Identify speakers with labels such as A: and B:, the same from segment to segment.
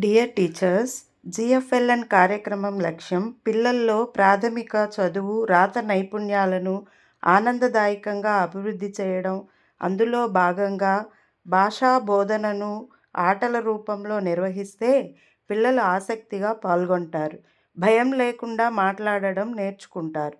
A: Dear teachers, జిఎఫ్ఎల్ఎన్ కార్యక్రమం లక్ష్యం పిల్లల్లో ప్రాథమిక చదువు, రాత నైపుణ్యాలను ఆనందదాయకంగా అభివృద్ధి చేయడం. అందులో భాగంగా భాషా బోధనను ఆటల రూపంలో నిర్వహిస్తే పిల్లలు ఆసక్తిగా పాల్గొంటారు. భయం లేకుండా మాట్లాడడం నేర్చుకుంటారు.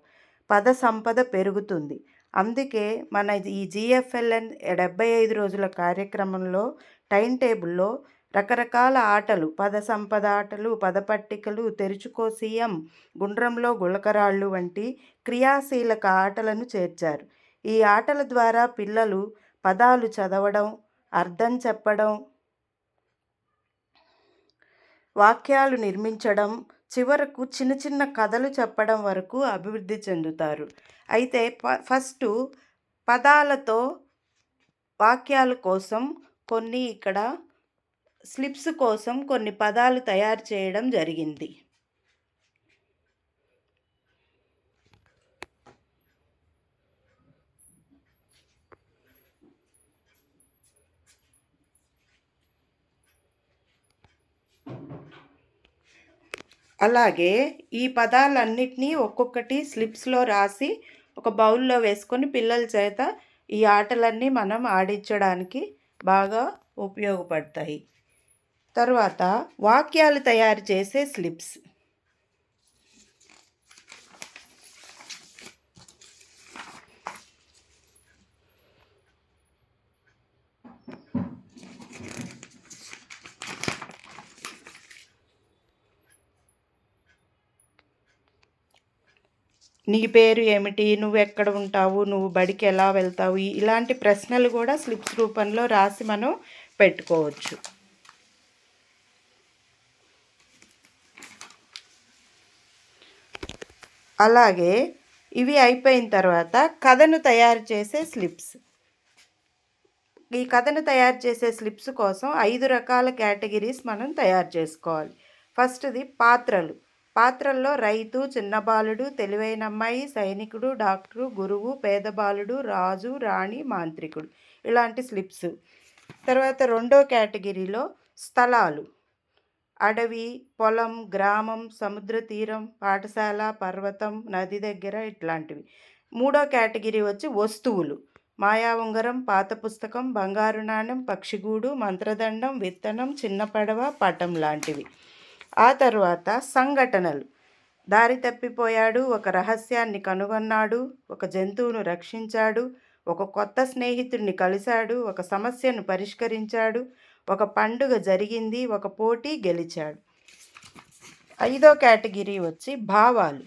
A: పద సంపద పెరుగుతుంది. అందుకే మన ఈ జిఎఫ్ఎల్ఎన్ 75 రోజుల కార్యక్రమంలో టైం టేబుల్లో రకరకాల ఆటలు, పద సంపద ఆటలు, పదపట్టికలు, తెరుచుకో సీఎం, గుండ్రంలో గులకరాళ్ళు వంటి క్రియాశీలక ఆటలను చేర్చారు. ఈ ఆటల ద్వారా పిల్లలు పదాలు చదవడం, అర్థం చెప్పడం, వాక్యాలు నిర్మించడం, చివరకు చిన్న చిన్న కథలు చెప్పడం వరకు అభివృద్ధి చెందుతారు. అయితే ఫస్టు పదాలతో వాక్యాల కోసం ఇక్కడ స్లిప్స్ కోసం కొన్ని పదాలు తయారు చేయడం జరిగింది. అలాగే ఈ పదాలన్నిటినీ ఒక్కొక్కటి స్లిప్స్లో రాసి ఒక బౌల్లో వేసుకొని పిల్లల చేత ఈ ఆటలన్నీ మనం ఆడించడానికి బాగా ఉపయోగపడతాయి. తర్వాత వాక్యాలు తయారు చేసే స్లిప్స్. నీ పేరు ఏమిటి, నువ్వు ఎక్కడ ఉంటావు, నువ్వు బడికి ఎలా వెళ్తావు, ఇలాంటి ప్రశ్నలు కూడా స్లిప్స్ రూపంలో రాసి మనం పెట్టుకోవచ్చు. అలాగే ఇవి అయిపోయిన తర్వాత కథను తయారు చేసే స్లిప్స్. ఈ కథను తయారు చేసే స్లిప్స్ కోసం 5 రకాల కేటగిరీస్ మనం తయారు చేసుకోవాలి. ఫస్ట్ది పాత్రలు. పాత్రల్లో రైతు, చిన్న బాలుడు, తెలివైన అమ్మాయి, సైనికుడు, డాక్టరు, గురువు, పేద బాలుడు, రాజు, రాణి, మాంత్రికుడు, ఇలాంటి స్లిప్స్. తర్వాత రెండో కేటగిరీలో స్థలాలు. అడవి, పొలం, గ్రామం, సముద్ర తీరం, పాఠశాల, పర్వతం, నది దగ్గర, ఇట్లాంటివి. మూడో కేటగిరీ వచ్చి వస్తువులు. మాయా ఉంగరం, పాత పుస్తకం, బంగారు నాణెం, పక్షిగూడు, మంత్రదండం, విత్తనం, చిన్న పడవ, పటం లాంటివి. ఆ తర్వాత సంఘటనలు. దారి తప్పిపోయాడు, ఒక రహస్యాన్ని కనుగొన్నాడు, ఒక జంతువును రక్షించాడు, ఒక కొత్త స్నేహితుడిని కలిశాడు, ఒక సమస్యను పరిష్కరించాడు, ఒక పండుగ జరిగింది, ఒక పోటీ గెలిచాడు. 5వ కేటగిరీ వచ్చి భావాలు.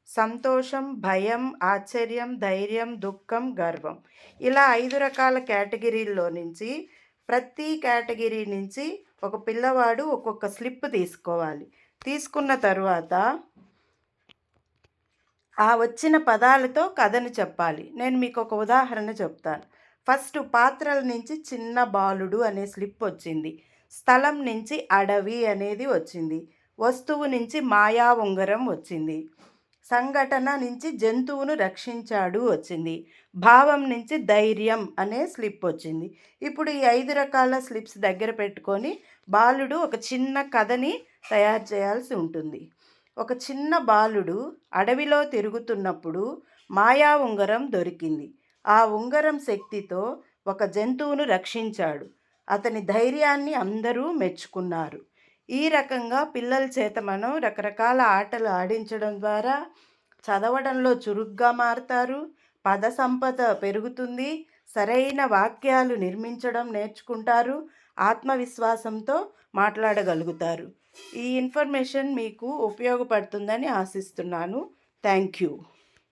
A: సంతోషం, భయం, ఆశ్చర్యం, ధైర్యం, దుఃఖం, గర్వం, ఇలా 5 రకాల కేటగిరీల్లో నుంచి ప్రతి కేటగిరీ నుంచి ఒక పిల్లవాడు ఒక్కొక్క స్లిప్ తీసుకోవాలి. తీసుకున్న తరువాత ఆ వచ్చిన పదాలతో కథను చెప్పాలి. నేను మీకు ఒక ఉదాహరణ చెప్తాను. ఫస్ట్ పాత్రల నుంచి చిన్న బాలుడు అనే స్లిప్ వచ్చింది. స్థలం నుంచి అడవి అనేది వచ్చింది. వస్తువు నుంచి మాయా ఉంగరం వచ్చింది. సంఘటన నుంచి జంతువును రక్షించాడు వచ్చింది. భావం నుంచి ధైర్యం అనే స్లిప్ వచ్చింది. ఇప్పుడు ఈ 5 రకాల స్లిప్స్ దగ్గర పెట్టుకొని బాలుడు ఒక చిన్న కథని తయారు చేయాల్సి ఉంటుంది. ఒక చిన్న బాలుడు అడవిలో తిరుగుతున్నప్పుడు మాయా ఉంగరం దొరికింది. ఆ ఉంగరం శక్తితో ఒక జంతువును రక్షించాడు. అతని ధైర్యాన్ని అందరూ మెచ్చుకున్నారు. ఈ రకంగా పిల్లల చేత మనం రకరకాల ఆటలు ఆడించడం ద్వారా చదవడంలో చురుగ్గా మారుతారు, పద సంపద పెరుగుతుంది, సరైన వాక్యాలు నిర్మించడం నేర్చుకుంటారు, ఆత్మవిశ్వాసంతో మాట్లాడగలుగుతారు. ఈ ఇన్ఫర్మేషన్ మీకు ఉపయోగపడుతుందని ఆశిస్తున్నాను. Thank you.